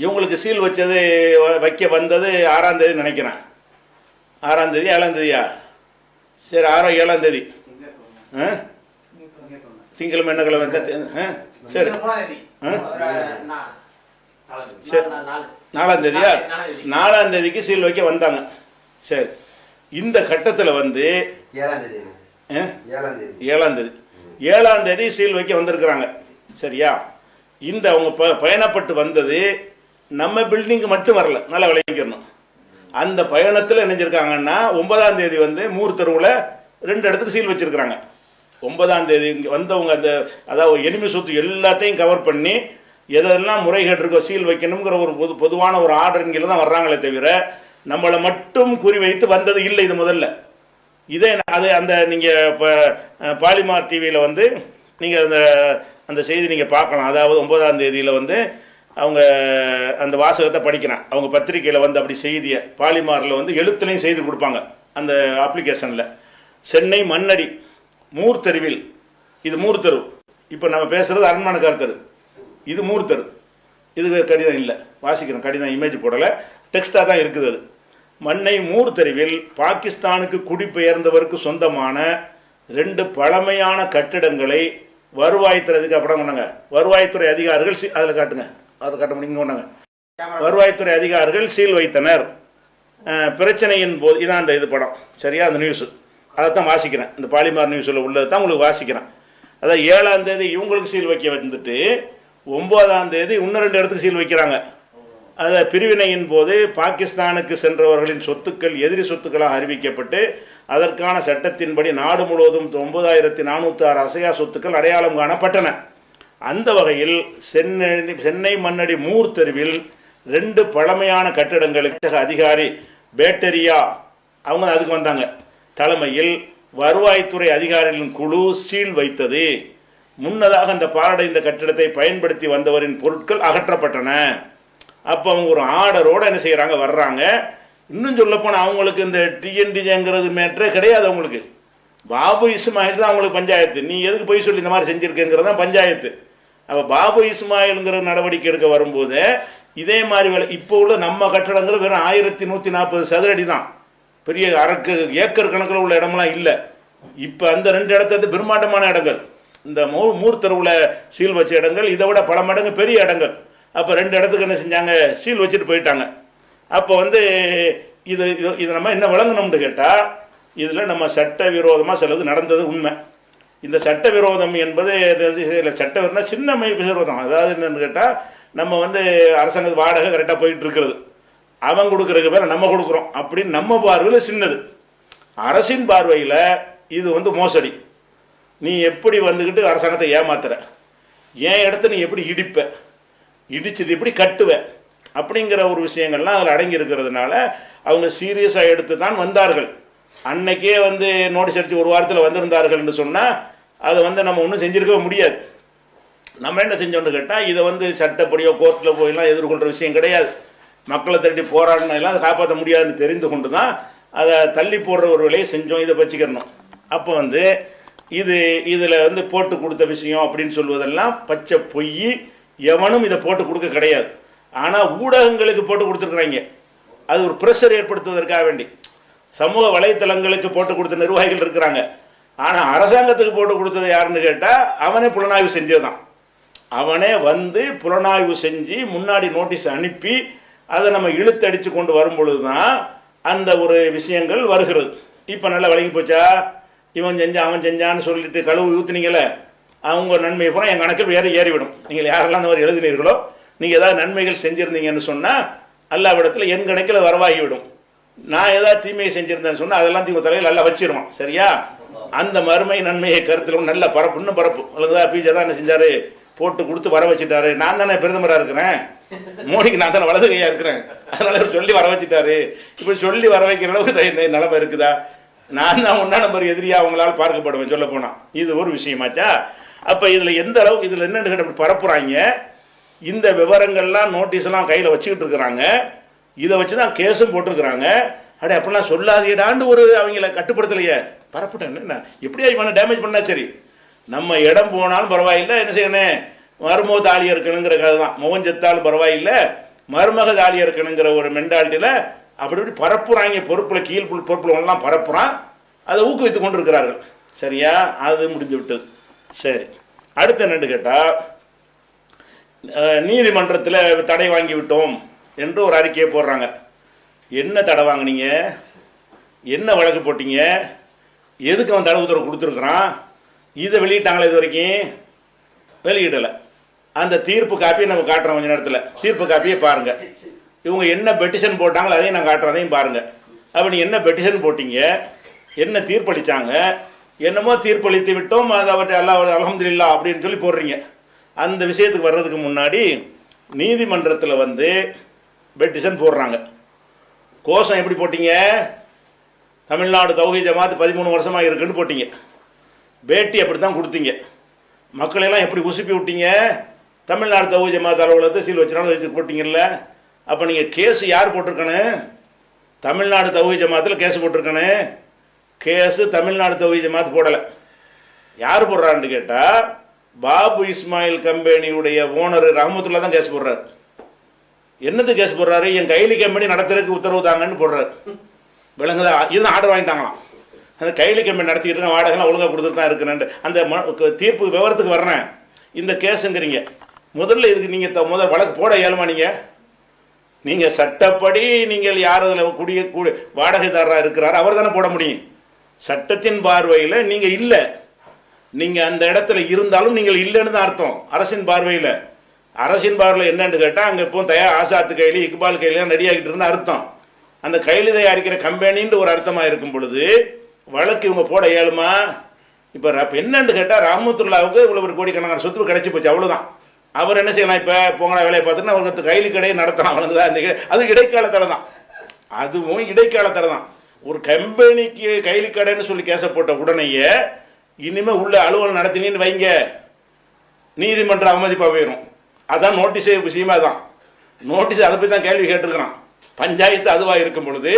இவங்களுக்கு சீல் வச்சது வைக்க வந்தது 6ஆம் தேதி நினைக்கிறேன். 6ஆம் தேதி 7ஆம் தேதியா? சரி, 6 7ஆம் தேதி. திங்கிழமை என்ன கிழமை? சரி சரி 4ஆம் தேதியா? 4ஆம் தேதிக்கு சீல் வைக்க வந்தாங்க. சரி, இந்த கட்டத்தில் வந்து 7ஆம் தேதி சீல் வைக்க வந்திருக்கிறாங்க. சரியா? இந்த அவங்க பயணப்பட்டு வந்தது நம்ம பில்டிங்கு மட்டும் வரல, நல்லா விளைவிக்கணும். அந்த பயணத்தில் நினைஞ்சிருக்காங்கன்னா 9ஆம் தேதி வந்து மூர் தெருவில் 2 இடத்துக்கு சீல் வச்சிருக்கிறாங்க. 9ஆம் தேதி இங்கே வந்தவங்க அந்த அதாவது எனிமி சொத்து எல்லாத்தையும் கவர் பண்ணி எதெல்லாம் முறைகேடு இருக்கோ சீல் வைக்கணுங்கிற ஒரு பொதுவான ஒரு ஆர்டர் இங்கே தான் வர்றாங்களே தவிர நம்மளை மட்டும் குறிவைத்து வந்தது இல்லை. இது முதல்ல இதே அது அந்த நீங்கள் இப்போ பாலிமார் டிவியில் வந்து நீங்கள் அந்த செய்தி நீங்கள் பார்க்கலாம். அதாவது 9ஆம் தேதியில் வந்து அவங்க அந்த வாசகத்தை படிக்கிறான். அவங்க பத்திரிகையில் வந்து அப்படி செய்தியை பாலிமாரில் வந்து எழுத்துலையும் செய்து கொடுப்பாங்க அந்த அப்ளிகேஷனில். சென்னை மண்ணடி மூர் தெருவில், இது மூர் தெரு, இப்போ நம்ம பேசுகிறது அரண்மனைக்கார் தெரு, இது மூர் தெரு. இது கடிதம் இல்லை, வாசிக்கிறோம், கடிதம் இமேஜ் போடலை, டெக்ஸ்டாக தான் இருக்குது. அது மண்ணை மூர் தெருவில் பாகிஸ்தானுக்கு குடிபெயர்ந்தவருக்கு சொந்தமான 2 பழமையான கட்டிடங்களை வருவாய்த்துறைக்கு அப்புறம் கொண்டாங்க. வருவாய்த்துறை அதிகாரிகள் அதில் காட்டுங்க, அதில் காட்ட முடியுங்க கொண்டாங்க. வருவாய்த்துறை அதிகாரிகள் சீல் வைத்தனர். பிரச்சனையின் போது இதான் அந்த இது படம். சரியா? அந்த நியூஸு அதைத்தான் வாசிக்கிறேன். இந்த பாலிமார் நியூஸில் உள்ளது தான் உங்களுக்கு வாசிக்கிறேன். அதான் 7ஆம் தேதி இவங்களுக்கு சீல் வைக்க வந்துட்டு 9ஆம் தேதி இன்னும் 2 இடத்துக்கு சீல் வைக்கிறாங்க. அந்த பிரிவினையின் போது பாகிஸ்தானுக்கு சென்றவர்களின் சொத்துக்கள் எதிரி சொத்துக்களாக அறிவிக்கப்பட்டு அதற்கான சட்டத்தின்படி நாடு முழுவதும் 9406 அசையா சொத்துக்கள் அடையாளம் காணப்பட்டன. அந்த வகையில் சென்னை மண்ணடி மூர் தெருவில் 2 பழமையான கட்டிடங்களுக்கு அதிகாரி பேட்டரியா அவங்க அதுக்கு வந்தாங்க தலைமையில் வருவாய்த்துறை அதிகாரிகளின் குழு சீல் வைத்தது. முன்னதாக அந்த பாழடைந்த கட்டிடத்தை பயன்படுத்தி வந்தவரின் பொருட்கள் அகற்றப்பட்டன. அப்போ அவங்க ஒரு ஆர்டரோடு என்ன செய்கிறாங்க, வர்றாங்க. இன்னும் சொல்லப்போனால் அவங்களுக்கு இந்த டிஎன்டிஜேங்கிறது மேட்டரே கிடையாது. அவங்களுக்கு பாபு இஸ்மாயில் தான் அவங்களுக்கு பஞ்சாயத்து. நீ எதுக்கு போய் சொல்லி இந்த மாதிரி செஞ்சுருக்கேங்கிறது தான் பஞ்சாயத்து. அப்போ பாபு இஸ்மாயிலுங்கிற நடவடிக்கை எடுக்க வரும்போது இதே மாதிரி வேலை. இப்போ உள்ள நம்ம கட்டடங்கிறது வெறும் 1140 சதுரடி தான், பெரிய ஏக்கர் கணக்கில் உள்ள இடமெல்லாம் இல்லை. இப்போ அந்த 2 இடத்துல பிரம்மாண்டமான இடங்கள், இந்த மூர் தெருவில் சீல் வச்ச இடங்கள் இதை விட பல மடங்கு பெரிய இடங்கள். அப்போ 2 இடத்துக்கு என்ன செஞ்சாங்க, சீல் வச்சுட்டு போயிட்டாங்க. அப்போ வந்து இது நம்ம என்ன விளங்கணும்னு கேட்டால், இதில் நம்ம சட்டவிரோதமாக சிலது நடந்தது உண்மை. இந்த சட்டவிரோதம் என்பது சட்டவிரோதம்னா சின்ன விரோதம். அதாவது என்னன்னு கேட்டால், நம்ம வந்து அரசாங்க வாடகை கரெக்டாக போயிட்டு இருக்கிறது, அவன் கொடுக்குறதுக்கு பேர் நம்ம கொடுக்குறோம் அப்படின்னு நம்ம பார்வையில் சின்னது. அரசின் பார்வையில் இது வந்து மோசடி. நீ எப்படி வந்துக்கிட்டு அரசாங்கத்தை ஏமாத்துற, என் இடத்த நீ எப்படி இடிப்ப, இடிச்சது எப்படி கட்டுவ அப்படிங்கிற ஒரு விஷயங்கள்லாம் அதில் அடங்கி இருக்கிறதுனால அவங்க சீரியஸாக எடுத்து தான் வந்தார்கள். அன்னைக்கே வந்து நோட்டீஸ் அடித்து ஒரு வாரத்தில் வந்திருந்தார்கள் என்று சொன்னால் அதை வந்து நம்ம ஒன்றும் செஞ்சுருக்கவே முடியாது. நம்ம என்ன செஞ்சோன்னு கேட்டால், இதை வந்து சட்டப்படியோ கோர்ட்டில் போயெல்லாம் எதிர்கொள்கிற விஷயம் கிடையாது. மக்களை திரட்டி போராடினெல்லாம் அதை காப்பாற்ற முடியாதுன்னு தெரிந்து கொண்டு தான் அதை தள்ளி போடுற ஒரு வேலையை செஞ்சோம். இதை வச்சுக்கிறணும். அப்போ வந்து இதில் வந்து போட்டு கொடுத்த விஷயம் அப்படின்னு சொல்வதெல்லாம் பச்சை பொய். எவனும் இதை போட்டு கொடுக்க கிடையாது. ஆனால் ஊடகங்களுக்கு போட்டு கொடுத்துருக்குறாங்க. அது ஒரு ப்ரெஷர் ஏற்படுத்துவதற்காக வேண்டி சமூக வலைத்தளங்களுக்கு போட்டு கொடுத்த நிர்வாகிகள் இருக்கிறாங்க. ஆனால் அரசாங்கத்துக்கு போட்டு கொடுத்தது யாருன்னு கேட்டால், அவனே புலனாய்வு செஞ்சதுதான். அவனே வந்து புலனாய்வு செஞ்சு முன்னாடி நோட்டீஸ் அனுப்பி அதை நம்ம இழுத்தடித்து கொண்டு வரும் பொழுது தான் அந்த ஒரு விஷயங்கள் வருகிறது. இப்போ நல்லா விளங்கி போச்சா? இவன் செஞ்சான் அவன் செஞ்சான்னு சொல்லிட்டு கழுவு ஊற்றுனீங்களே, அவங்க நன்மை பூரா என் கணக்கில் வேறு ஏறிவிடும். நீங்கள் யாரெல்லாம் அந்த மாதிரி எழுதினீர்களோ, நீங்கள் ஏதாவது நன்மைகள் செஞ்சுருந்தீங்கன்னு சொன்னால் அல்லாவிடத்தில் என் கணக்கில் வரவாகிவிடும். நான் ஏதாவது தீமையை செஞ்சுருந்தேன்னு சொன்னால் அதெல்லாம் தீமை தலையில் நல்லா வச்சிருவான். சரியா? அந்த மறுமை நன்மையை கருத்தில் நல்ல பரப்பு, இன்னும் பரப்பு. உங்களுக்கு தான் பீஜா தான் என்ன செஞ்சார், போட்டு கொடுத்து வர வச்சுட்டாரு. நான் தானே பிரதமராக இருக்கிறேன், மோடிக்கு நான் தானே வலது கையாக இருக்கிறேன், அதனால சொல்லி வர வச்சுட்டாரு. இப்படி சொல்லி வர வைக்கிற அளவுக்கு நிலைமை இருக்குதா? நான் தான் 1ஆம் நம்பர் எதிரியா அவங்களால் பார்க்கப்படுவேன் சொல்ல போனா. இது ஒரு விஷயமாச்சா? அப்ப இதுல எந்த அளவுக்கு இதுல என்ன பரப்புறாங்க, இந்த விவரங்கள்லாம் நோட்டீஸ் எல்லாம் கையில வச்சுக்கிட்டு இருக்கிறாங்க. இதை வச்சுதான் கேஸும் போட்டிருக்கிறாங்க. அடே அப்படிலாம் சொல்லாதீடாண்டு ஒரு அவங்கள கட்டுப்படுத்தலையே, பரப்பிட்டேன் என்ன எப்படியா இவனை டேமேஜ் பண்ணா சரி, நம்ம இடம் போனாலும் பரவாயில்லை, என்ன செய்யணும் மருமோ தாலி இருக்கணுங்கிற கதை தான். முகம் செத்தாலும் பரவாயில்லை, மருமக தாலியாக இருக்கணுங்கிற ஒரு மென்டாலிட்டியில் அப்படி இப்படி பரப்புறாங்க. பொறுப்பில் கீழ் பொறுப்பில் ஒன்றெல்லாம் பரப்புறான். அதை ஊக்குவித்து கொண்டு இருக்கிறார்கள். சரியா? அது முடிஞ்சு விட்டது. சரி, அடுத்து என்னன்னு கேட்டால், நீதிமன்றத்தில் தடை வாங்கி விட்டோம் என்று ஒரு அறிக்கையை போடுறாங்க. என்ன தடை வாங்கினீங்க? என்ன வழக்கு போட்டீங்க? எதுக்கு அவன் தடை உத்தரவு கொடுத்துருக்குறான்? இதை வெளியிட்டாங்களே இது வரைக்கும்? வெளியிடலை. அந்த தீர்ப்பு காப்பியை நம்ம காட்டுறோம் கொஞ்ச நேரத்தில். தீர்ப்பு காப்பியை பாருங்கள். இவங்க என்ன பெட்டிஷன் போட்டாங்களோ அதையும் நான் காட்டுறேன், அதையும் பாருங்கள். அப்போ நீ என்ன பெட்டிஷன் போட்டீங்க, என்ன தீர்ப்பளித்தாங்க, என்னமோ தீர்ப்பளித்து விட்டோம், அது அவற்றை அல்ஹம்துலில்லாஹ் அப்படின்னு சொல்லி போடுறீங்க. அந்த விஷயத்துக்கு வர்றதுக்கு முன்னாடி நீதிமன்றத்தில் வந்து பெட்டிஷன் போடுறாங்க. கோஷம் எப்படி போட்டீங்க? தமிழ்நாடு தௌஹீத் ஜமாத் 13 வருஷமாக இருக்குன்னு போட்டீங்க. பேட்டி அப்படி தான் கொடுத்தீங்க. மக்களெல்லாம் எப்படி உசுப்பி விட்டீங்க? தமிழ்நாடு தௌஹீத் ஜமாத் அலுவலகத்தை சீல் வச்சுனாலும் வச்சு போட்டிங்கல்ல. அப்போ நீங்கள் கேஸ் யார் போட்டிருக்கணும்? தமிழ்நாடு தௌஹீத் ஜமாத்தில் கேஸ் போட்டிருக்கணும். கேஸு தமிழ்நாடு தௌஹீத் ஜமாத் போடலை. யார் போடுறான்னு கேட்டால், பாபு இஸ்மாயில் கம்பெனியுடைய ஓனர் ரஹமத்துல்லா தான் கேஸ் போடுறாரு. என்னது கேஸ் போடுறாரு? என் கைலி கம்பெனி நடத்துறதுக்கு உத்தரவு தாங்கன்னு போடுறாரு. விலங்குதா? இதுதான் ஆர்டர் வாங்கிட்டாங்களாம். அந்த கைலி கம்பெனி நடத்திக்கிட்டு இருக்க, வாடகைலாம் ஒழுங்காக கொடுத்துட்டு தான் இருக்குன்னு. அந்த தீர்ப்பு விவரத்துக்கு வர்றேன். இந்த கேஸுங்கிறீங்க. முதல்ல இதுக்கு நீங்கள் முதல் வழக்கு போட இயலுமா? நீங்கள் சட்டப்படி நீங்கள் யார் அதில் வாடகைதாரராக இருக்கிறார் அவர் தானே போட முடியும். சட்டத்தின் பார்வையில் நீங்கள் இல்லை. நீங்கள் அந்த இடத்துல இருந்தாலும் நீங்கள் இல்லைன்னு தான் அர்த்தம். அரசின் பார்வையில் என்னன்னு கேட்டால், அங்கே இப்போ ஆசாத்து கைலி இக்பால் கைலிலாம் ரெடியாகிட்டு இருந்தால் அர்த்தம். அந்த கைலி தயாரிக்கிற கம்பெனின்னு ஒரு அர்த்தமாக இருக்கும் பொழுது வழக்கு இவங்க போட இயலுமா? இப்போ என்னன்னு கேட்டால், ரஹமத்துல்லாவுக்கு இவ்வளோ ஒரு கோடிக்கணக்கான சொத்து கிடைச்சி போச்சு, அவ்வளோதான். அவர் என்ன செய்யலாம்? இப்போ போங்கடா வேலையை பார்த்துட்டு அவங்க கைலி கடையை நடத்தலாம், அவ்வளோதான். அந்த அது இடைக்கால தடை தான். அதுவும் இடைக்கால தடை தான். ஒரு கம்பெனிக்கு கைலி கடைன்னு சொல்லி கேச போட்ட உடனேயே இனிமேல் உள்ள அலுவலகம் நடத்தினு வைங்க, நீதிமன்ற அவமதிப்பாக போயிடும். அதான் நோட்டீஸே விஷயமா தான். நோட்டீஸ் அதை போய் தான் கேள்வி கேட்டிருக்கிறான். பஞ்சாயத்து அதுவாக இருக்கும் பொழுது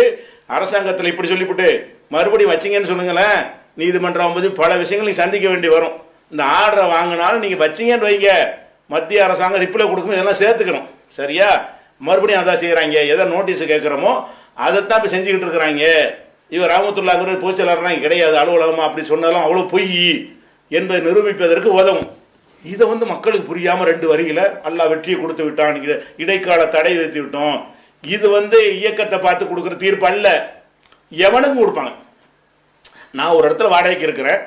அரசாங்கத்தில் இப்படி சொல்லிவிட்டு மறுபடியும் வச்சிங்கன்னு சொல்லுங்களேன், நீதிமன்ற அவமதிப்பு பல விஷயங்கள் நீங்கள் சந்திக்க வேண்டி வரும். இந்த ஆர்டரை வாங்கினாலும் நீங்கள் வச்சிங்கன்னு வைங்க, மத்திய அரசாங்கம் ரிப்ளை கொடுக்கும், இதெல்லாம் சேர்த்துக்கணும். சரியா? மறுபடியும் அதான் செய்கிறாங்க. எதை நோட்டீஸ் கேட்குறோமோ அதைத்தான் இப்போ செஞ்சுக்கிட்டு இருக்கிறாங்க. இவர் ரஹமத்துல்லாஹ்ங்கிற பொதுச்செயலாளர்னா கிடையாது, அலுவலகமா அப்படி சொன்னாலும் அவ்வளோ பொய் என்பதை நிரூபிப்பதற்கு உதவும். இதை மக்களுக்கு புரியாமல் 2 வரியில் அல்லாஹ் வெற்றியை கொடுத்து விட்டான், இடைக்கால தடை வைத்து விட்டோம். இது இயக்கத்தை பார்த்து கொடுக்குற தீர்ப்பு அல்ல, எவனுக்கும் கொடுப்பாங்க. நான் ஒரு இடத்துல வாடகைக்கு இருக்கிறேன்,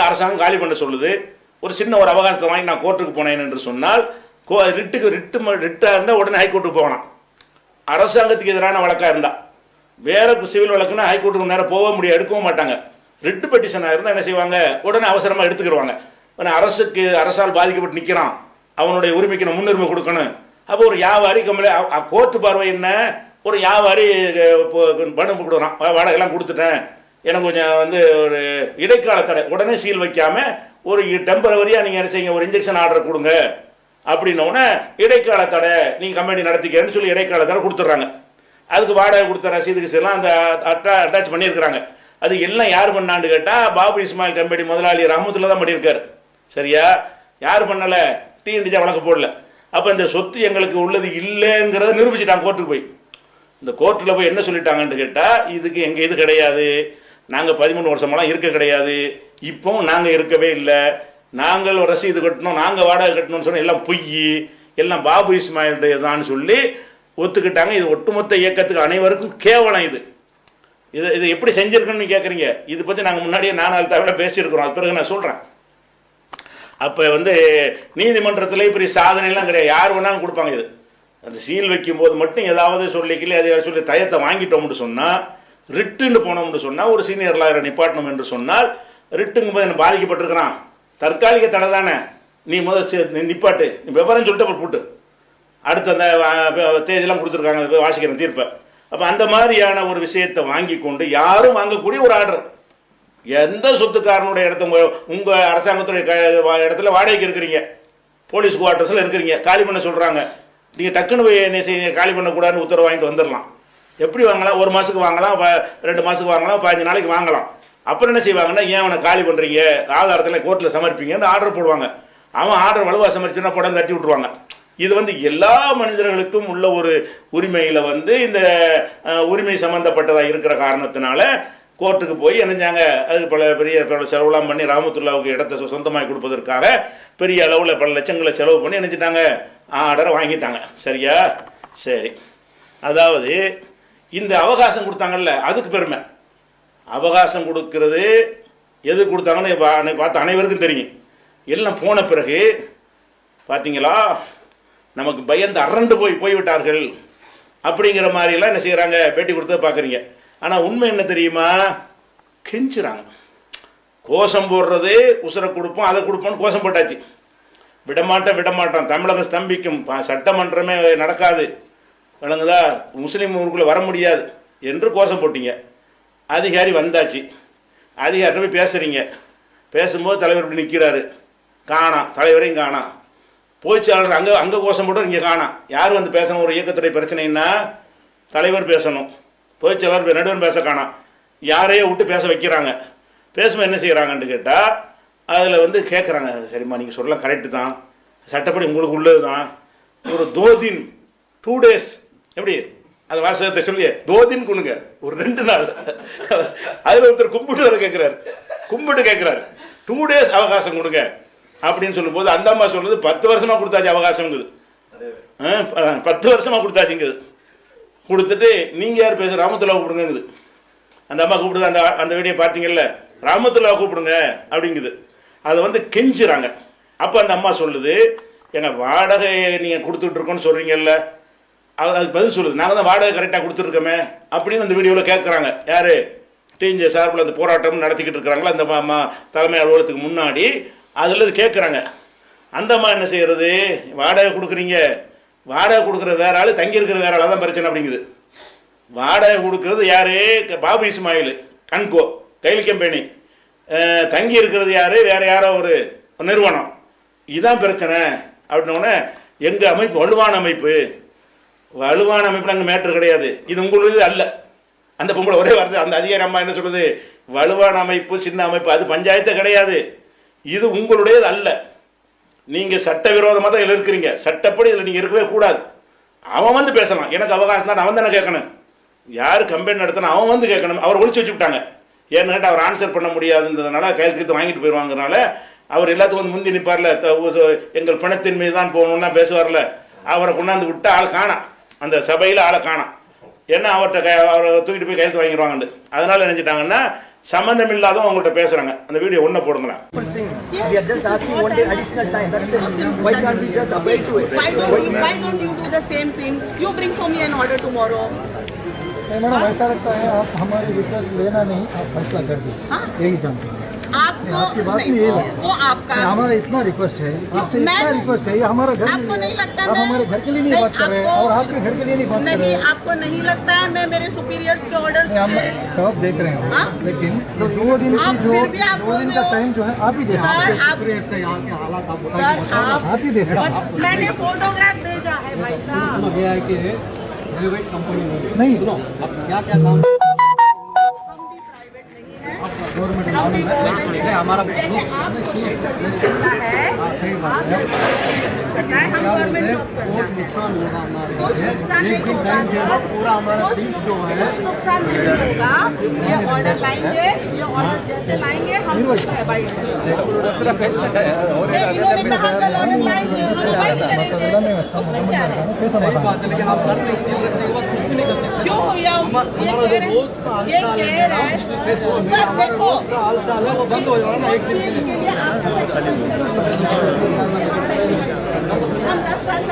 அரசாங்கம் காலி பண்ண சொல்லுது, ஒரு சின்ன ஒரு அவகாசத்தை வாங்கி நான் கோர்ட்டுக்கு போனேன் என்று சொன்னால், ரிட்டாக இருந்தால் உடனே ஹைகோர்ட்டுக்கு போகலாம். அரசாங்கத்துக்கு எதிரான வழக்காக இருந்தால், வேற சிவில் வழக்குன்னா ஹைகோர்ட்டுக்கு நேரம் போக முடியாது, எடுக்கவும் மாட்டாங்க. ரிட்டு பெட்டிஷனாக இருந்தால் என்ன செய்வாங்க? உடனே அவசரமாக எடுத்துக்கிடுவாங்க. அரசால் பாதிக்கப்பட்டு நிற்கிறான், அவனுடைய உரிமைக்கு நான் முன்னுரிமை கொடுக்கணும். அப்போ ஒரு வியாபாரி கோர்ட்டு பார்வை என்ன? ஒரு வியாபாரி பணம் கொடுக்குறான், வாடகைலாம் கொடுத்துட்டேன், எனக்கு கொஞ்சம் ஒரு இடைக்கால தடை, உடனே சீல் வைக்காம ஒரு டெம்பரவரியாக நீங்கள் என்ன செய்யுங்க, ஒரு இன்ஜெக்ஷன் ஆர்டர் கொடுங்க அப்படின்னோடனே இடைக்கால தடை நீங்கள் கம்பெனி நடத்திக்கன்னு சொல்லி இடைக்கால தடை கொடுத்துட்றாங்க. அதுக்கு வாடகை கொடுத்த ரசீதுக்கு எல்லாம் அந்த அட்டாச் பண்ணியிருக்கிறாங்க. அது எல்லாம் யார் பண்ணான்னு கேட்டால், பாபு இஸ்மாயில் கம்பெனி முதலாளி ரஹமத்துல்லா தான் பண்ணியிருக்காரு. சரியா? யார் பண்ணலை? டிஎன்டிஜா வழக்கு போடல. அப்போ இந்த சொத்து எங்களுக்கு உள்ளது இல்லைங்கிறத நிரூபிச்சுட்டாங்க கோர்ட்டுக்கு போய். இந்த கோர்ட்டில் போய் என்ன சொல்லிட்டாங்கன்னு கேட்டால், இதுக்கு எங்கள் இது கிடையாது, நாங்கள் 13 வருஷமெல்லாம் இருக்க கிடையாது, இப்போவும் நாங்கள் இருக்கவே இல்லை, நாங்கள் ஒரு ரசீது கட்டணும், நாங்கள் வாடகை கட்டணும்னு சொன்னால் எல்லாம் பொய், எல்லாம் பாபு இஸ்மாயிலுடைய தான் சொல்லி ஒத்துக்கிட்டாங்க. இது ஒட்டுமொத்த இயக்கத்துக்கு அனைவருக்கும் கேவலம். இது எப்படி செஞ்சிருக்குன்னு கேட்குறீங்க. இது பற்றி நாங்கள் முன்னாடியே 4 தவிர பேசியிருக்கிறோம், அது பிறகு நான் சொல்கிறேன். அப்போ நீதிமன்றத்தில் இப்படி சாதனைலாம் கிடையாது, யார் வேணாலும் கொடுப்பாங்க. இது அந்த சீல் வைக்கும் போது மட்டும் ஏதாவது சொல்லிக்கல, அதை சொல்லி டயத்தை வாங்கிட்டோம்னு சொன்னால், ரிட்டுன்னு போனோம்னு சொன்னால், ஒரு சீனியர் லாயரை நிப்பாட்டணும் என்று சொன்னால், ரிட்டுங்கும் போது என்ன பாதிக்கப்பட்டிருக்கிறான், தற்காலிக தடை தானே, நீ முதல் நிப்பாட்டு, நீ விவரம் சொல்லிட்டு அப்புறம் போட்டு அடுத்த அந்த தேதியெல்லாம் கொடுத்துருக்காங்க, வாசிக்கிறேன் தீர்ப்பை. அப்போ அந்த மாதிரியான ஒரு விஷயத்தை வாங்கி கொண்டு யாரும் வாங்கக்கூடிய ஒரு ஆர்டர். எந்த சொத்துக்காரனுடைய இடத்த உங்கள் அரசாங்கத்துடைய இடத்துல வாடகைக்கு இருக்கிறீங்க, போலீஸ் குவார்ட்டர்ஸில் இருக்கிறீங்க, காலி பண்ண சொல்கிறாங்க, நீங்கள் டக்குன்னு போய் என்ன செய்ய, காலி பண்ணக்கூடாதுன்னு உத்தரவு வாங்கிட்டு வந்துடலாம். எப்படி வாங்கலாம்? 1 மாதத்துக்கு வாங்கலாம், 2 மாதத்துக்கு வாங்கலாம், 15 நாளைக்கு வாங்கலாம். அப்புறம் என்ன செய்வாங்கன்னா, ஏன் அவனை காலி பண்ணுறீங்க, ஆதாரத்தில் கோர்ட்டில் சமர்ப்பிங்கன்னு ஆர்டர் போடுவாங்க. அவன் ஆர்டர் வலுவாக சமர்ப்பிச்சுன்னா படம் தட்டி விட்ருவாங்க. இது வந்து எல்லா மனிதர்களுக்கும் உள்ள ஒரு உரிமையில் வந்து இந்த உரிமை சம்மந்தப்பட்டதாக இருக்கிற காரணத்தினால கோர்ட்டுக்கு போய் என்னஞ்சாங்க அதுக்கு பெரிய செலவுலாம் பண்ணி ராமத்துல்லாவுக்கு இடத்தை சொந்தமாகி கொடுப்பதற்காக பெரிய அளவில் பல லட்சங்களை செலவு பண்ணி நினைச்சிட்டாங்க ஆர்டரை வாங்கிட்டாங்க. சரியா? சரி. அதாவது இந்த அவகாசம் கொடுத்தாங்கல்ல, அதுக்கு பெருமை. அவகாசம் கொடுக்கறது எது கொடுத்தாங்கன்னு பார்த்து அனைவருக்கும் தெரியும். எல்லாம் போன பிறகு பார்த்தீங்களா, நமக்கு பயந்து அரண்டு போய்விட்டார்கள் அப்படிங்கிற மாதிரிலாம் என்ன செய்கிறாங்க, பேட்டி கொடுத்து பார்க்குறீங்க. ஆனால் உண்மை என்ன தெரியுமா, கெஞ்சுறாங்க. கோஷம் போடுறது உசுரை கொடுப்போம் அதை கொடுப்போம்னு கோஷம் போட்டாச்சு. விடமாட்டோம் தமிழகம் ஸ்தம்பிக்கும், சட்டமன்றமே நடக்காது, விளங்குதா, முஸ்லீம் ஊருக்குள்ளே வர முடியாது என்று கோஷம் போட்டீங்க. அதிகாரி வந்தாச்சு, அதிகாரி போய் பேசுகிறீங்க. பேசும்போது தலைவர் இப்படி நிற்கிறாரு, காணாம், தலைவரையும் காணாம். போய்ச்சாளர் அங்கே கோஷம் போட்டு இங்கே காணாம். யார் வந்து பேசணும்? ஒரு இயக்கத்துடைய பிரச்சனைன்னா தலைவர் பேசணும், பொதுச்செயலாளர் நடுவர் பேச காணாம். யாரையோ விட்டு பேச வைக்கிறாங்க. பேசும்போது என்ன செய்கிறாங்கன்னு கேட்டால் அதில் வந்து கேட்குறாங்க, சரிம்மா நீங்கள் சொல்லலாம் கரெக்டு தான், சட்டப்படி உங்களுக்கு உள்ளது தான், ஒரு 2 दिन 2 days எப்படி அந்த வாசகத்தை சொல்லி 2 दिन கொடுங்க, ஒரு 2 நாள். அதில் ஒருத்தர் கும்பிட்டு வர கேட்குறாரு, 2 days அவகாசம் கொடுங்க அப்படின்னு சொல்லும்போது அந்த அம்மா சொல்றது 10 வருஷமா கொடுத்தாச்சு அவகாசம்ங்குது. 10 வருஷமா கொடுத்தாச்சுங்குது. கொடுத்துட்டு நீங்கள் யார் பேச, ராமத்துல்லா கூப்பிடுங்குது. அந்த அம்மா கூப்பிடுது. அந்த வீடியோ பார்த்தீங்கல்ல, ராமத்துல்லா கூப்பிடுங்க அப்படிங்குது. அதை வந்து கெஞ்சுறாங்க. அப்போ அந்த அம்மா சொல்லுது, எங்கள் வாடகையை நீங்கள் கொடுத்துட்டு இருக்கோன்னு சொல்கிறீங்கல்ல, அதுக்கு பதில் சொல்லுது, நாங்கள் தான் வாடகை கரெக்டாக கொடுத்துருக்கோமே அப்படின்னு அந்த வீடியோவில் கேட்குறாங்க. யார்? டிஎன்ஜே சார்பில் அந்த போராட்டம் நடத்திக்கிட்டு இருக்கிறாங்களா அந்த தலைமை அலுவலகத்துக்கு முன்னாடி, அதில் இது கேட்குறாங்க. அந்த அம்மா என்ன செய்கிறது, வாடகை கொடுக்குறீங்க, வாடகை கொடுக்குற வேற ஆள், தங்கி இருக்கிற வேற ஆள் தான் பிரச்சனை அப்படிங்குது. வாடகை கொடுக்கறது யாரு? பாபு இஸ்மாயில் கண்கோ கைல் கம்பெனி. தங்கி இருக்கிறது யாரு? வேற யாரோ ஒரு நிறுவனம். இதுதான் பிரச்சனை அப்படின்னோடனே எங்கள் அமைப்பு வலுவான அமைப்பு அங்கே மேட்ரு கிடையாது, இது உங்களுடையது அல்ல. அந்த பொம்பளை ஒரே வார்த்தை, அந்த அதிகாரி அம்மா என்ன சொல்லுது, வலுவான அமைப்பு சின்ன அமைப்பு அது பஞ்சாயத்து கிடையாது, இது உங்களுடையது அல்ல. நீங்கள் சட்டவிரோதமாக தான் இதில் இருக்கிறீங்க, சட்டப்படி இதில் நீங்கள் இருக்கவே கூடாது. அவன் வந்து பேசலாம், எனக்கு அவகாசம் தான், அவன் தானே கேட்கணும். யார் கம்பெனி நடத்தினா அவன் வந்து கேட்கணும். அவர் ஒழிச்சு வச்சு விட்டாங்க. ஏன்னு கேட்டால் அவர் ஆன்சர் பண்ண முடியாதுன்றதுனால கையெழுத்து வாங்கிட்டு போயிடுவாங்கிறனால அவர் எல்லாத்துக்கும் வந்து முந்தி நிற்பார்ல, எங்கள் பணத்தின் மீது தான் போகணுன்னா பேசுவார்ல, அவரை கொண்டாந்து விட்டு ஆள் காணாம், அந்த சபையில் ஆளை காணாம். ஏன்னா அவர்கிட்ட அவரை தூக்கிட்டு போய் கையெழுத்து வாங்கிடுவாங்க. அதனால நினைச்சிட்டாங்கன்னா சம்பந்தம் இல்லாதவங்க அவங்கள்ட்ட பேசுறாங்க. அந்த வீடியோ ஒண்ணு போடுங்களா. We are just asking one day additional time. That's it. Why can't we just abide to it? Why don't you do the same thing? You bring for me an order tomorrow. Madam ऐसा लगता है आप हमारी request लेना नहीं, आप फैसला कर दीजिए, यही जानते हैं आपको आपकी बात नहीं, नहीं वो आपका हमारा इतना रिक्वेस्ट है आपसे, इतना रिक्वेस्ट है, ये हमारा घर आपको नहीं लगता आप हमारे घर के लिए नहीं बात कर रहे हैं और आपके घर के लिए नहीं बात कर रहे नहीं, हैं। आपको नहीं लगता है मैं मेरे सुपीरियर्स के ऑर्डर्स हम सब देख रहे हैं, लेकिन 2 दिन की जो 2 दिन का टाइम जो है आप ही दे सकते हैं। यहाँ के हालात आप ही दे सकते हैं। मैंने फोटोग्राफ भेजा है भाई साहब। ये है कि प्राइवेट कंपनी नहीं, सुनो क्या क्या काम गवर्नमेंट हमारा जैसे आप सोशल सर्विस करता है, हम गवर्नमेंट बहुत नुकसान होगा हमारे, कुछ नुकसान नहीं होगा, पूरा हमारा टीम जो है कुछ नुकसान नहीं होगा। ये ऑर्डर लाएंगे, ये ऑर्डर जैसे लाएंगे हम अबाइड करेंगे। इन्होंने कहा कल ऑर्डर लाएंगे, हम अबाइड करेंगे, उसमें क्या है? लेकिन आप सर नहीं कुछ भी नहीं कर सकते। क्यों भैया ये कह रहे हैं सर, देखो बंद हो जाएगा ना एक चीज के लिए आपको हम 10 साल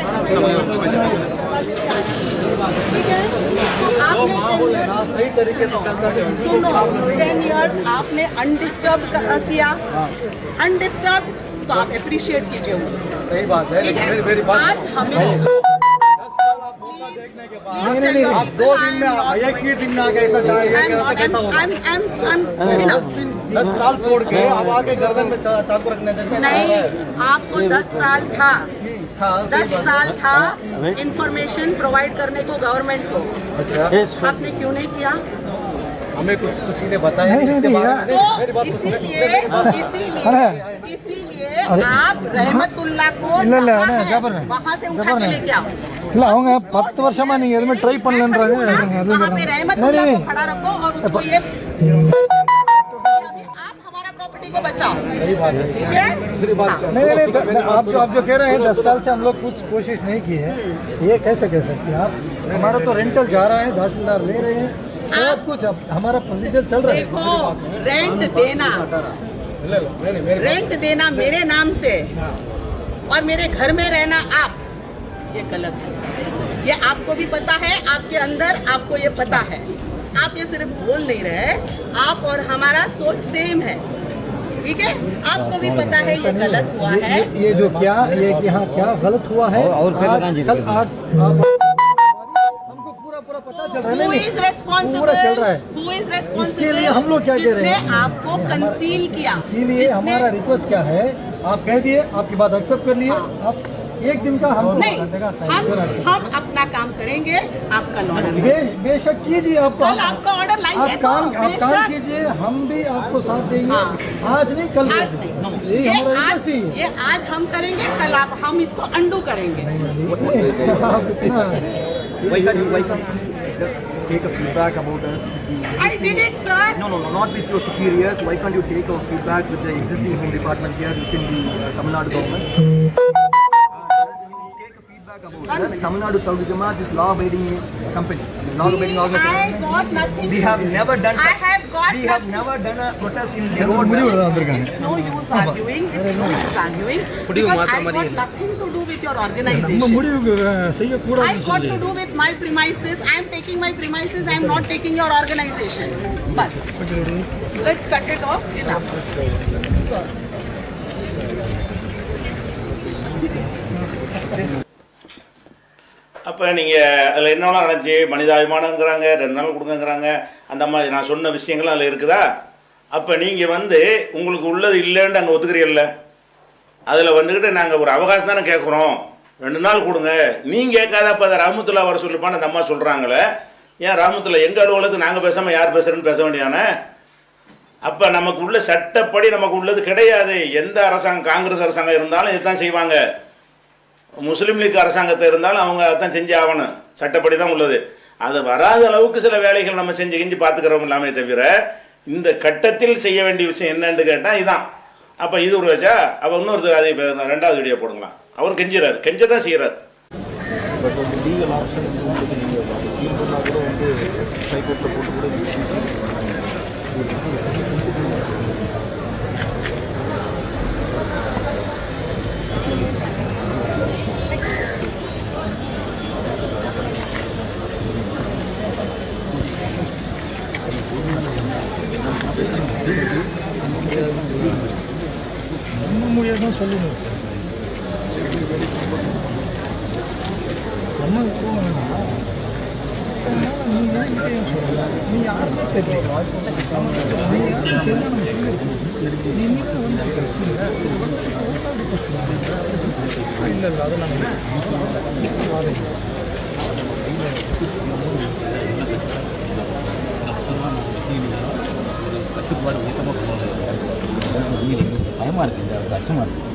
सही तरीके से चलता है। सुनो 10 इयर्स आपने अनडिस्टर्ब किया, अनडिस्टर्ब, तो आप अप्रिशिएट कीजिए उसको। सही बात है, मेरी बात आज हमें नहीं, आप 2 दिन में एक ही दिन में आगे ऐसा जाएगा कैसा होगा? 10 साल छोड़ के अब आगे गर्दन में चाकू रखने देते नहीं, आपको 10 साल था, 10 साल था इंफॉर्मेशन प्रोवाइड करने को गवर्नमेंट को। अच्छा, आपने क्यों नहीं किया? हमें कुछ किसी ने बताया नहीं, तो इसीलिए आप रहमतुल्लाह को वहाँ से उठा के लेके आओ। இல்ல அவங்க 10 வருஷமா நீங்க எதுவுமே ட்ரை பண்ணலன்றாங்க वहाँ पे रहमतुल्लाह को खड़ा रखो और उसको ये आप हमारा प्रॉपर्टी को बचाओ। ठीक है? नहीं आप जो कह रहे हैं 10 साल से हम लोग कुछ कोशिश नहीं की है, ये कैसे कह सकते हैं आप? हमारा तो रेंटल जा रहा है, तहसीलदार ले रहे हैं, सब कुछ हमारा प्रोसीजर चल रहा है। देखो, रेंट देना मेरे नाम से और मेरे घर में रहना आप, ये गलत है। ये आपको भी पता है, आपके अंदर आपको ये पता है। आप ये सिर्फ बोल नहीं रहे, आप और हमारा सोच सेम है। ठीक है? आपको भी पता है ये गलत हुआ है। ये जो क्या ये यहाँ क्या गलत हुआ है और कल आज हमको पूरा पता चल रहा है। Who is responsible? पूरा चल रहा है। Who is responsible? इसके लिए हम लोग क्या कह रहे हैं? जिसने आपको कंसील किया, इसीलिए हमारा रिक्वेस्ट क्या है, आप कह दिए, आपकी बात एक्सेप्ट कर लिए, आप एक दिन का हम नहीं, हम अपना काम करेंगे। आप कल ऑर्डर बेशक कीजिए, आपको कल आपका ऑर्डर लाएंगे। आप काम कीजिए, हम भी आपको साथ देंगे। आज नहीं कल आज नहीं, यही हमारा रिक्वेस्ट ही है। ये आज हम करेंगे, कल हम इसको अंडू करेंगे। Why can't you just take a feedback about us? I did it, sir. No, not with your superiors. Why can't you take a feedback with the existing home department here within the Tamil Nadu government? Take a feedback about us. Tamil Nadu Tawhid Jamaat is law-abiding company, law-abiding I organization. got nothing. We have never done. I have got We have nothing. never done a protest in the road. It's no use arguing. It's no use arguing. Because I got nothing to do with your organization. I got to do with my premises. I am taking my premises. I am not taking your organization. But let's cut it off. Enough. அப்போ நீங்கள் அதில் என்னெல்லாம் நடந்துச்சு, மனிதாபிமானங்கிறாங்க, 2 நாள் கொடுங்கங்கிறாங்க, அந்த மாதிரி நான் சொன்ன விஷயங்கள்லாம் அதில் இருக்குதா? அப்போ நீங்கள் உங்களுக்கு உள்ளது இல்லைன்னு அங்கே ஒத்துக்கிறீல்ல, அதில் வந்துக்கிட்டு நாங்கள் ஒரு அவகாசம் தானே கேட்குறோம், 2 நாள் கொடுங்க, நீங்கள் கேட்காதப்போ அதை ராமத்துல்லா வர சொல்லுப்பான்னு அந்த அம்மா சொல்கிறாங்களே, ஏன் ராமத்துல்லா எங்கள் அலுவலகத்துக்கு நாங்கள் பேசாமல் யார் பேசுகிறேன்னு பேச வேண்டியதானே? அப்போ நமக்கு உள்ள சட்டப்படி நமக்கு உள்ளது கிடையாது. எந்த அரசாங்கம், காங்கிரஸ் அரசாங்கம் இருந்தாலும் இதுதான் செய்வாங்க, முஸ்லீம் லீக் அரசாங்கத்தை இருந்தாலும் அவங்க அதான் செஞ்சு ஆகணும், சட்டப்படி தான் உள்ளது. அது வராத அளவுக்கு சில வேலைகள் நம்ம செஞ்சு பார்த்துக்கிறோம் இல்லாமே தவிர இந்த கட்டத்தில் செய்ய வேண்டிய விஷயம் என்னன்னு கேட்டால் இதுதான். அப்போ இது ஒரு வச்சா அப்போ இன்னொருத்தர் அதை 2வது வீடியோ போடுங்களாம், அவர் கெஞ்சுறாரு, கெஞ்சதான் செய்கிறார். பட் வந்து லீகல் ஆப்ஷன் வந்து நீங்கள் சீல் பண்ணால் கூட ஹைகோர்ட்டில் போட்டு கூட முடியாதுன்னு சொல்லுங்க. நம்ம நீ யாருமே தெரியல, இல்லை அதை நாங்கள் கட்டுப்பாடு ஊக்கமாக பயமாக இருக்குது, அது அச்சமாக இருக்குது.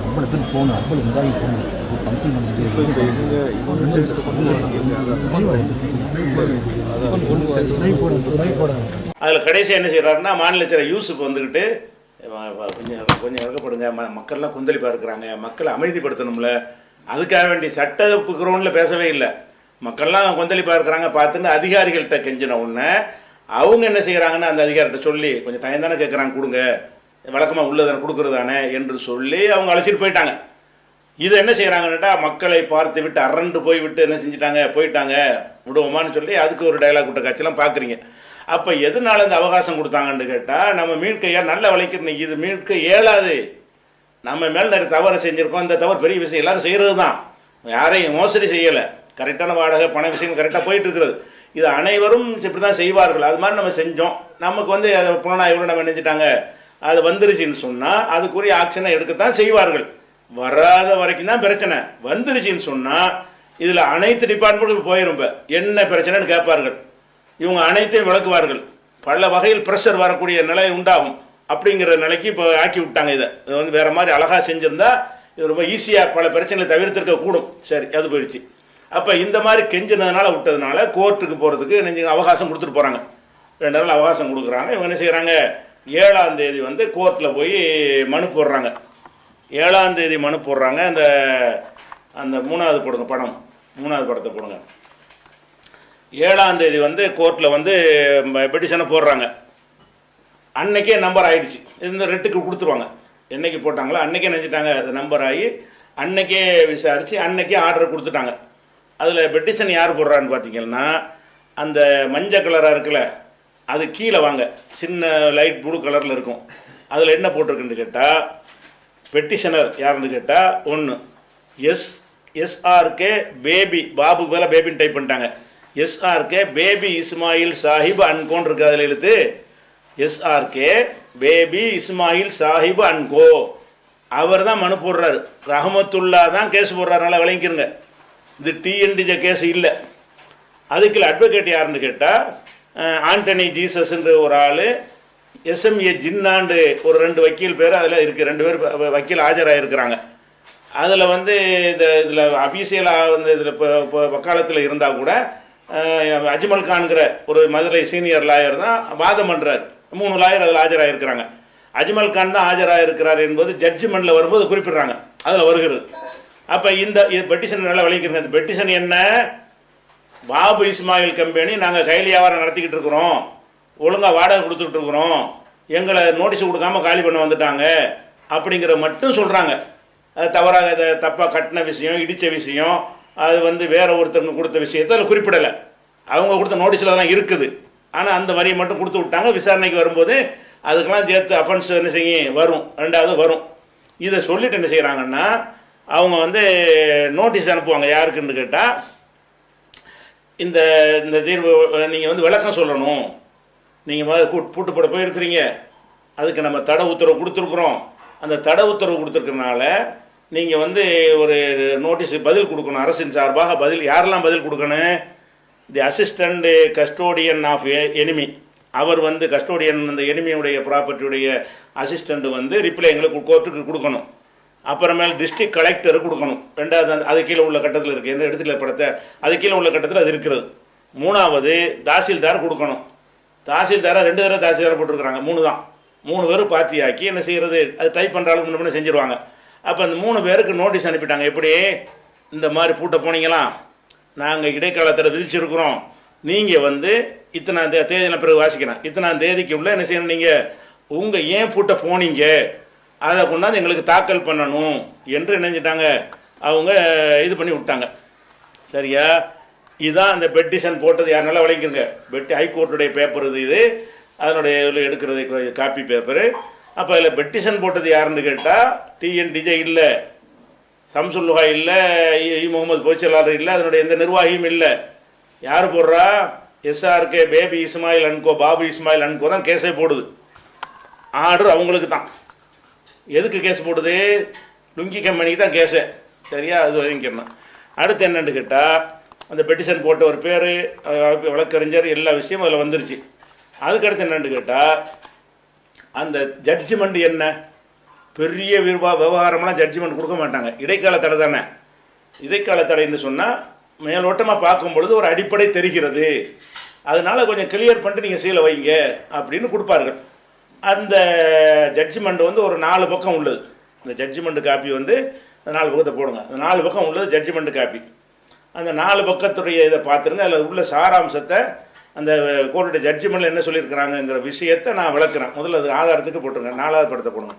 அவ்வளோ பேர் போகணும், அவ்வளோ இதாகி போகணும், ஒரு கம்பெனி அதில் கடைசியாக என்ன செய்கிறாருன்னா, மாநில செயலர் யூசுப் வந்துக்கிட்டு கொஞ்சம் இறக்கப்படுங்க, மக்கள்லாம் கொந்தளிப்பாக இருக்கிறாங்க, மக்களை அமைதிப்படுத்தணும்ல, அதுக்காக வேண்டிய சட்டப்பு கிரௌண்டில் பேசவே இல்லை, மக்கள்லாம் கொந்தளிப்பாக இருக்கிறாங்க பார்த்துன்னு அதிகாரிகள்கிட்ட கெஞ்சின உடனே அவங்க என்ன செய்கிறாங்கன்னா அந்த அதிகாரிகிட்ட சொல்லி கொஞ்சம் தயந்தானே கேட்குறாங்க, கொடுங்க, வழக்கமாக உள்ளதானே கொடுக்குறதானே என்று சொல்லி அவங்க அழைச்சிட்டு போயிட்டாங்க. இது என்ன செய்கிறாங்கன்னுட்டா, மக்களை பார்த்து விட்டு அரண்டு போய்விட்டு என்ன செஞ்சிட்டாங்க, போயிட்டாங்க, விடுவோமான்னு சொல்லி அதுக்கு ஒரு டயலாக் விட்ட காட்சியெல்லாம் பார்க்குறீங்க. அப்போ எதனால இந்த அவகாசம் கொடுத்தாங்கன்னு கேட்டால், நம்ம மீட்க நல்ல வழிக்கு இன்னைக்கு இது மீட்க இயலாது, நம்ம மேலே நிறைய தவறு செஞ்சுருக்கோம், இந்த தவறு பெரிய விஷயம், எல்லாரும் செய்கிறது தான், யாரையும் மோசடி செய்யலை, கரெக்டான வாடகை பண விஷயம் கரெக்டாக போயிட்டு இருக்கிறது, இது அனைவரும் இப்படி தான் செய்வார்கள், அது மாதிரி நம்ம செஞ்சோம், நமக்கு அதை புலனாய்வு நம்ம நினைச்சிட்டாங்க, அது வந்துருச்சுன்னு சொன்னால் அதுக்குரிய ஆக்ஷனை எடுக்கத்தான் செய்வார்கள். வராத வரைக்கும் தான் பிரச்சனை, வந்துருச்சுன்னு சொன்னால் இதில் அனைத்து டிபார்ட்மெண்ட்டுக்கும் போயிரும். என்ன பிரச்சனைன்னு கேட்பார்கள், இவங்க அனைத்தையும் விளக்குவார்கள், பல வகையில் ப்ரெஷர் வரக்கூடிய நிலை உண்டாகும். அப்படிங்கிற நிலைக்கு இப்போ ஆக்கி விட்டாங்க. இதை வந்து வேற மாதிரி அழகாக செஞ்சுருந்தா இது ரொம்ப ஈஸியாக பல பிரச்சனைகளை தவிர்த்திருக்க கூடும். சரி, அது போயிடுச்சு. அப்போ இந்த மாதிரி கெஞ்சினதுனால விட்டதுனால கோர்ட்டுக்கு போகிறதுக்கு நீங்கள் அவகாசம் கொடுத்துட்டு போகிறாங்க. 2 நாள் அவகாசம் கொடுக்குறாங்க. இவங்க என்ன செய்கிறாங்க, 7ஆம் தேதி வந்து கோர்ட்டில் போய் மனு போடுறாங்க. 7ஆம் தேதி மனு போடுறாங்க. அந்த 3வது போடுங்க, படம் 3வது படத்தை போடுங்க. 7ஆம் தேதி வந்து கோர்ட்டில் வந்து பெட்டிஷனை போடுறாங்க. அன்னைக்கே நம்பர் ஆயிடுச்சு. இந்த ரெட்டுக்கு கொடுத்துருவாங்க. என்னைக்கு போட்டாங்களோ அன்னைக்கே நினச்சிட்டாங்க அது நம்பர் ஆகி அன்னைக்கே விசாரித்து அன்னைக்கே ஆர்டர் கொடுத்துட்டாங்க. அதில் பெட்டிஷன் யார் போடுறான்னு பார்த்தீங்கன்னா, அந்த மஞ்சள் கலராக இருக்குல்ல, அது கீழே வாங்க, சின்ன லைட் ப்ளூ கலரில் இருக்கும். அதில் என்ன போட்டிருக்குன்னு கேட்டால், பெட்டிஷனர் யாருன்னு கேட்டால் 1 எஸ்ஆர்கே பேபி, பாபுக்கு மேலே பேபின்னு டைப் பண்ணிட்டாங்க. எஸ்ஆர்கே பேபி இஸ்மாயில் சாஹிப் அன்கோன்னு இருக்குது. அதில் எழுத்து SRK baby Ismail Sahib and co. அவர் தான் மனு போடுறாரு. ரஹமத்துல்லா தான் கேஸ் போடுறாருனால விளங்கிக்கிறங்க. இது டிஎன்டிஜே கேஸ் இல்லை. அதுக்கு அட்வொகேட் யாருன்னு கேட்டால் ஆண்டனி ஜீசஸ்ன்ற ஒரு ஆள், எஸ்எம்ஏ ஜின்னாண்டு ஒரு 2 வக்கீல் பேர் அதில் இருக்குது. 2 பேர் வக்கீல் ஆஜராகிருக்கிறாங்க. அதில் வந்து இதில் அபிஷியலாக வந்து இதில் இப்போ வக்காலத்தில் இருந்தால் கூட அஜ்மல் கான்கிற ஒரு மதுரை சீனியர் லாயர் தான் வாதம் பண்ணுறார். 3 லாயர் அதில் ஆஜராகிருக்கிறாங்க. அஜ்மல் கான் தான் ஆஜராகிருக்கிறார் என்பது ஜட்ஜ்மெண்ட்டில் வரும்போது குறிப்பிட்றாங்க. அதில் வருகிறது. அப்போ இந்த பெட்டிஷன் நல்லா விளைவிக்கிறங்க. இந்த பெட்டிஷன் என்ன, பாபு இஸ்மாயில் கம்பெனி நாங்கள் கையில் வியாபாரம் நடத்திக்கிட்டு இருக்கிறோம், ஒழுங்காக வாடகை கொடுத்துக்கிட்டு இருக்கிறோம், எங்களை நோட்டீஸ் கொடுக்காமல் காலி பண்ண வந்துட்டாங்க அப்படிங்கிற மட்டும் சொல்கிறாங்க. அது தவறாக அதை தப்பாக கட்டின விஷயம், இடித்த விஷயம், அது வந்து வேற ஒருத்தருக்கு கொடுத்த விஷயத்தை அதில் குறிப்பிடலை. அவங்க கொடுத்த நோட்டீஸில் தான் இருக்குது. ஆனால் அந்த வரியை மட்டும் கொடுத்து விட்டாங்க. விசாரணைக்கு வரும்போது அதுக்கெல்லாம் சேர்த்து அஃபென்ஸ் என்ன செய்யும் வரும், 2வது வரும். இதை சொல்லிட்டு என்ன செய்கிறாங்கன்னா, அவங்க வந்து நோட்டீஸ் அனுப்புவாங்க. யாருக்குன்னு கேட்டால், இந்த இந்த தீர்வு நீங்கள் வந்து விளக்கம் சொல்லணும், நீங்கள் பூட்டு போட போயிருக்கிறீங்க, அதுக்கு நம்ம தடை உத்தரவு கொடுத்துருக்குறோம், அந்த தடை உத்தரவு கொடுத்துருக்கறனால நீங்கள் வந்து ஒரு நோட்டீஸ் பதில் கொடுக்கணும். அரசின் சார்பாக பதில் யாரெல்லாம் பதில் கொடுக்கணும், தி அசிஸ்டண்ட் கஸ்டோடியன் ஆஃப் எனிமி, அவர் வந்து கஸ்டோடியன் அந்த எனிமியுடைய ப்ராப்பர்ட்டியுடைய அசிஸ்டண்ட் வந்து ரிப்ளை எங்களுக்கு கோர்ட்டுக்கு கொடுக்கணும். அப்புறமேல் டிஸ்ட்ரிக்ட் கலெக்டர் கொடுக்கணும். 2வது அது கீழே உள்ள கட்டத்தில் இருக்குது. எந்த இடத்துல படத்தை அது கீழே உள்ள கட்டத்தில் அது இருக்கிறது. 3வது தாசில்தார் கொடுக்கணும். தாசில்தாரை 2 தடவை தாசில்தார் போட்டிருக்கிறாங்க. 3 தான். 3 பேர் பார்ட்டி ஆக்கி என்ன செய்கிறது, அது டைப் பண்ணுற அளவுக்கு முன்ன செஞ்சுருவாங்க. அப்போ அந்த 3 பேருக்கு நோட்டீஸ் அனுப்பிட்டாங்க. எப்படி, இந்த மாதிரி பூட்ட போனீங்களா, நாங்கள் இடைக்காலத்தில் விதிச்சிருக்கிறோம், நீங்கள் வந்து இத்தனாம் தேதியில் பிறகு வாசிக்கிறேன், இத்தனாம் தேதிக்கு உள்ள என்ன செய்யணும், நீங்கள் உங்கள் ஏன் பூட்ட போனீங்க அதை கொண்டாந்து எங்களுக்கு தாக்கல் பண்ணணும் என்று நினைச்சிட்டாங்க. அவங்க இது பண்ணி விட்டாங்க. சரியா, இதுதான் அந்த பெட்டிஷன் போட்டது. யார் நல்லா விளங்கிருங்க. ஹைகோர்ட்டுடைய பேப்பர் இது அதனுடைய இதில் எடுக்கிறது காப்பி பேப்பரு. அப்போ அதில் பெட்டிஷன் போட்டது யாருன்னு கேட்டால் டிஎன்டிஜே இல்லை, சம்சுல்லுஹா இல்லை, முகமது பொய்ச்சலாளர் இல்லை, அதனுடைய எந்த நிர்வாகியும் இல்லை. யார் போடுறா, SRK baby Ismail and Co, Babu Ismail and Co தான் கேஸே போடுது. ஆர்டர் அவங்களுக்கு தான். எதுக்கு கேஸ் போடுது, லுங்கி கம்பெனிக்கு தான் கேஸு. சரியா, அது வாங்கிக்கிறேன். அடுத்து என்னன்னு கேட்டால், அந்த பெட்டிஷன் போட்ட ஒரு பேர், வழக்கறிஞர், எல்லா விஷயமும் அதில் வந்துருச்சு. அதுக்கடுத்து என்னன்னு கேட்டால், அந்த ஜட்ஜ்மெண்ட் என்ன, பெரிய விவகாரம்லாம் ஜட்ஜ்மெண்ட் கொடுக்க மாட்டாங்க. இடைக்கால தடை தானே. இடைக்கால தடைன்னு சொன்னால் மேலோட்டமாக பார்க்கும் பொழுது ஒரு அடிப்படை தெரிகிறது, அதனால கொஞ்சம் கிளியர் பண்ணிட்டு நீங்கள் சீலை வைங்க அப்படின்னு கொடுப்பார்கள். அந்த ஜட்ஜ்மெண்ட் வந்து ஒரு 4 பக்கம் உள்ளது. அந்த ஜட்ஜ்மெண்ட் காப்பி வந்து 4 பக்கத்தை போடுங்க. அந்த 4 பக்கம் உள்ளது ஜட்ஜ்மெண்ட் காப்பி. அந்த 4 பக்கத்துடைய இதை பார்த்துருங்க. அதில் உள்ள சாராம்சத்தை, அந்த கோர்ட்டுடைய ஜட்ஜ்மெண்ட்டில் என்ன சொல்லியிருக்கிறாங்கங்கிற விஷயத்தை நான் விளக்குறேன். முதல்ல அது ஆதாரத்துக்கு போட்டுருங்க. 4வது படத்தை போடுங்க.